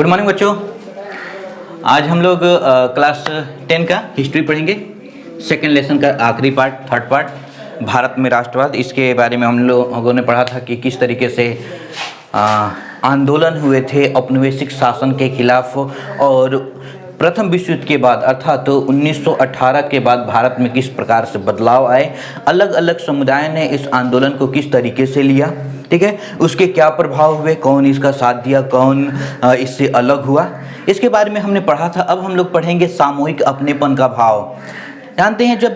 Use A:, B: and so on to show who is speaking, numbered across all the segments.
A: Good morning बच्चों। आज हम लोग क्लास 10 का हिस्ट्री पढ़ेंगे। सेकेंड लेसन का आखिरी पार्ट, थर्ड पार्ट, भारत में राष्ट्रवाद। इसके बारे में हम लोगों ने पढ़ा था कि किस तरीके से आंदोलन हुए थे औपनिवेशिक शासन के खिलाफ, और प्रथम विश्व युद्ध के बाद अर्थात तो 1918 के बाद भारत में किस प्रकार से बदलाव आए, अलग अलग समुदाय ने इस आंदोलन को किस तरीके से लिया, ठीक है, उसके क्या प्रभाव हुए, कौन इसका साथ दिया, कौन इससे अलग हुआ, इसके बारे में हमने पढ़ा था। अब हम लोग पढ़ेंगे सामूहिक अपनेपन का भाव। जानते हैं जब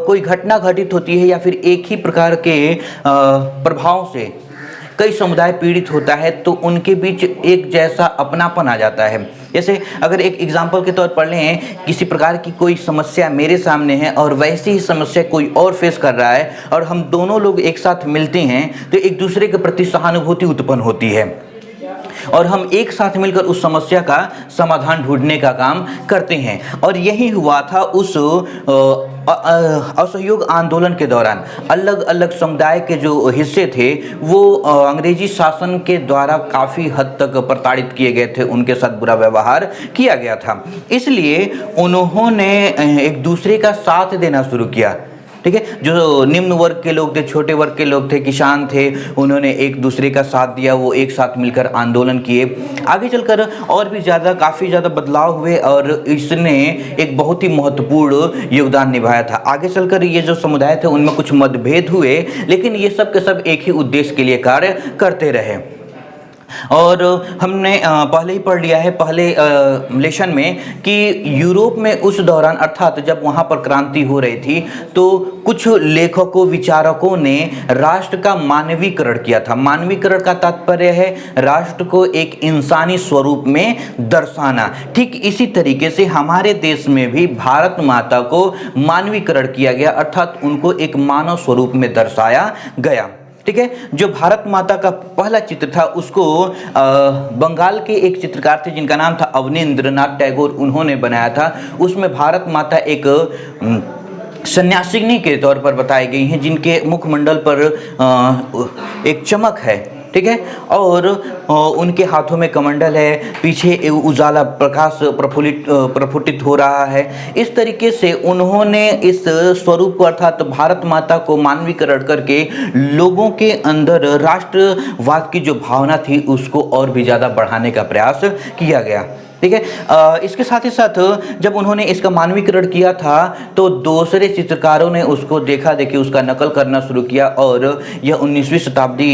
A: कोई घटना घटित होती है या फिर एक ही प्रकार के प्रभाव से कई समुदाय पीड़ित होता है तो उनके बीच एक जैसा अपनापन आ जाता है। जैसे अगर एक एग्जाम्पल के तौर पर लें, किसी प्रकार की कोई समस्या मेरे सामने है और वैसी ही समस्या कोई और फेस कर रहा है और हम दोनों लोग एक साथ मिलते हैं तो एक दूसरे के प्रति सहानुभूति उत्पन्न होती है और हम एक साथ मिलकर उस समस्या का समाधान ढूंढने का काम करते हैं। और यही हुआ था उस असहयोग आंदोलन के दौरान। अलग अलग समुदाय के जो हिस्से थे वो अंग्रेजी शासन के द्वारा काफ़ी हद तक प्रताड़ित किए गए थे, उनके साथ बुरा व्यवहार किया गया था, इसलिए उन्होंने एक दूसरे का साथ देना शुरू किया। ठीक है, जो निम्न वर्ग के लोग थे, छोटे वर्ग के लोग थे, किसान थे, उन्होंने एक दूसरे का साथ दिया, वो एक साथ मिलकर आंदोलन किए। आगे चलकर और भी काफ़ी ज़्यादा बदलाव हुए और इसने एक बहुत ही महत्वपूर्ण योगदान निभाया था। आगे चलकर ये जो समुदाय थे उनमें कुछ मतभेद हुए, लेकिन ये सब के सब एक ही उद्देश्य के लिए कार्य करते रहे। और हमने पहले ही पढ़ लिया है पहले लेसन में कि यूरोप में उस दौरान अर्थात जब वहाँ पर क्रांति हो रही थी तो कुछ लेखकों, विचारकों ने राष्ट्र का मानवीकरण किया था। मानवीकरण का तात्पर्य है राष्ट्र को एक इंसानी स्वरूप में दर्शाना। ठीक इसी तरीके से हमारे देश में भी भारत माता को मानवीकरण किया गया, अर्थात उनको एक मानव स्वरूप में दर्शाया गया। ठीक है, जो भारत माता का पहला चित्र था उसको बंगाल के एक चित्रकार थे जिनका नाम था अवनींद्रनाथ टैगोर, उन्होंने बनाया था। उसमें भारत माता एक सन्यासिनी के तौर पर बताई गई हैं जिनके मुखमंडल पर एक चमक है, ठीक है, और उनके हाथों में कमंडल है, पीछे उजाला प्रकाश प्रफुटित हो रहा है। इस तरीके से उन्होंने इस स्वरूप को अर्थात भारत माता को मानवीकरण करके लोगों के अंदर राष्ट्रवाद की जो भावना थी उसको और भी ज़्यादा बढ़ाने का प्रयास किया गया। ठीक है, इसके साथ ही साथ जब उन्होंने इसका मानवीकरण किया था तो दूसरे चित्रकारों ने उसको देखा देखी उसका नकल करना शुरू किया और यह 19वीं शताब्दी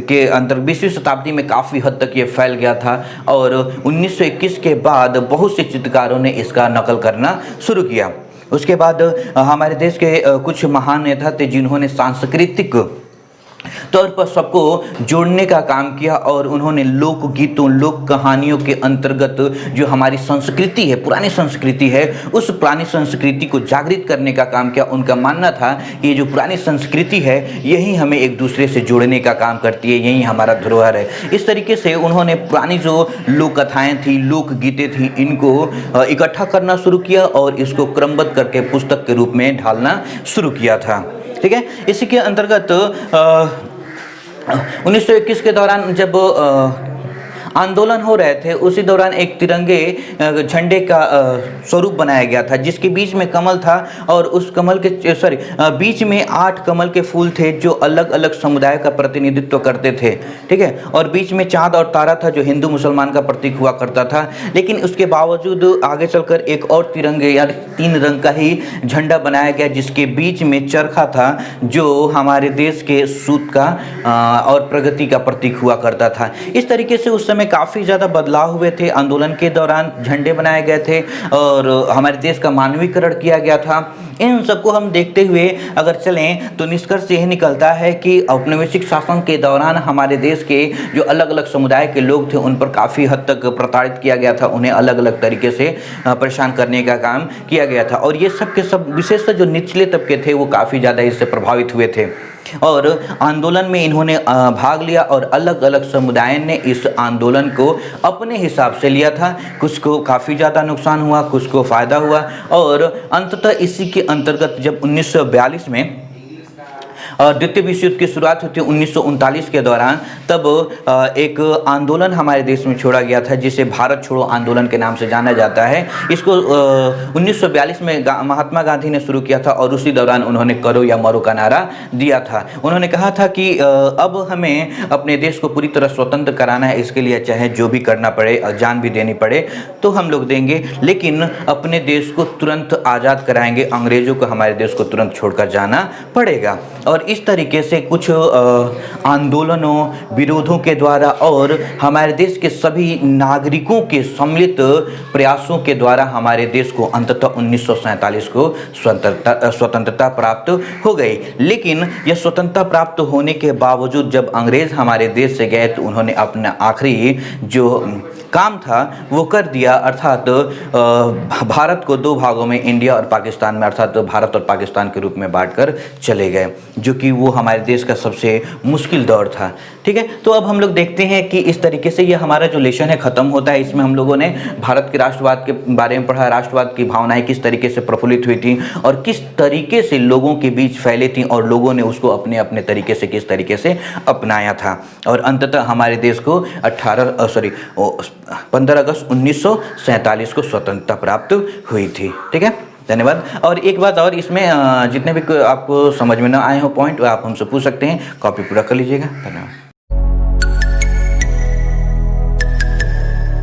A: के अंदर 20वीं शताब्दी में काफ़ी हद तक ये फैल गया था और 1921 के बाद बहुत से चित्रकारों ने इसका नकल करना शुरू किया। उसके बाद हमारे देश के कुछ महान नेता थे जिन्होंने सांस्कृतिक तौर पर सबको जोड़ने का काम किया और उन्होंने लोकगीतों, लोक कहानियों के अंतर्गत जो हमारी संस्कृति है, पुरानी संस्कृति है, उस पुरानी संस्कृति को जागृत करने का काम किया। उनका मानना था कि ये जो पुरानी संस्कृति है यही हमें एक दूसरे से जोड़ने का काम करती है, यही हमारा धरोहर है। इस तरीके से उन्होंने पुरानी जो लोक कथाएँ थी, लोकगीतें थी, इनको इकट्ठा करना शुरू किया और इसको क्रमबद्ध करके पुस्तक के रूप में ढालना शुरू किया था। ठीक है, इसी के अंतर्गत 1921 के दौरान जब आंदोलन हो रहे थे उसी दौरान एक तिरंगे झंडे का स्वरूप बनाया गया था जिसके बीच में कमल था और उस कमल के बीच में 8 कमल के फूल थे जो अलग अलग समुदाय का प्रतिनिधित्व करते थे। ठीक है, और बीच में चांद और तारा था जो हिंदू मुसलमान का प्रतीक हुआ करता था। लेकिन उसके बावजूद आगे चलकर एक और तिरंगे या 3 रंग का ही झंडा बनाया गया जिसके बीच में चरखा था जो हमारे देश के सूत का और प्रगति का प्रतीक हुआ करता था। इस तरीके से उस समय काफ़ी ज़्यादा बदलाव हुए थे। आंदोलन के दौरान झंडे बनाए गए थे और हमारे देश का मानवीकरण किया गया था। इन सबको हम देखते हुए अगर चलें तो निष्कर्ष यही निकलता है कि औपनिवेशिक शासन के दौरान हमारे देश के जो अलग अलग समुदाय के लोग थे उन पर काफ़ी हद तक प्रताड़ित किया गया था, उन्हें अलग अलग तरीके से परेशान करने का काम किया गया था और ये सब के सब विशेषतः जो निचले तबके थे वो काफ़ी ज़्यादा इससे प्रभावित हुए थे और आंदोलन में इन्होंने भाग लिया और अलग अलग समुदाय ने इस आंदोलन को अपने हिसाब से लिया था। कुछ को काफ़ी ज़्यादा नुकसान हुआ, कुछ को फ़ायदा हुआ और अंततः इसी के अंतर्गत जब 1942 में और द्वितीय विश्व युद्ध की शुरुआत होती है 1939 के दौरान। तब एक आंदोलन हमारे देश में छोड़ा गया था जिसे भारत छोड़ो आंदोलन के नाम से जाना जाता है। इसको 1942 में महात्मा गांधी ने शुरू किया था और उसी दौरान उन्होंने करो या मरो का नारा दिया था। उन्होंने कहा था कि अब हमें अपने देश को पूरी तरह स्वतंत्र कराना है, इसके लिए चाहे जो भी करना पड़े, जान भी देनी पड़े तो हम लोग देंगे, लेकिन अपने देश को तुरंत आज़ाद कराएंगे, अंग्रेज़ों को हमारे देश को तुरंत छोड़कर जाना पड़ेगा। और इस तरीके से कुछ आंदोलनों, विरोधों के द्वारा और हमारे देश के सभी नागरिकों के सम्मिलित प्रयासों के द्वारा हमारे देश को अंततः 1947 को स्वतंत्रता प्राप्त हो गई। लेकिन यह स्वतंत्रता प्राप्त होने के बावजूद जब अंग्रेज़ हमारे देश से गए तो उन्होंने अपना आखिरी जो काम था वो कर दिया, अर्थात भारत को दो भागों में, इंडिया और पाकिस्तान में, अर्थात भारत और पाकिस्तान के रूप में बांटकर चले गए, जो कि वो हमारे देश का सबसे मुश्किल दौर था। ठीक है, तो अब हम लोग देखते हैं कि इस तरीके से ये हमारा जो लेसन है ख़त्म होता है। इसमें हम लोगों ने भारत के राष्ट्रवाद के बारे में पढ़ा, राष्ट्रवाद की भावनाएं किस तरीके से प्रफुल्लित हुई थी और किस तरीके से लोगों के बीच फैली थी और लोगों ने उसको अपने अपने तरीके से किस तरीके से अपनाया था। और अंततः हमारे देश को 15 अगस्त 1947 को स्वतंत्रता प्राप्त हुई थी। ठीक है, धन्यवाद। और एक बात और, इसमें जितने भी आपको समझ में ना आए हो पॉइंट, आप हमसे पूछ सकते हैं, कॉपी पूरा कर लीजिएगा। धन्यवाद।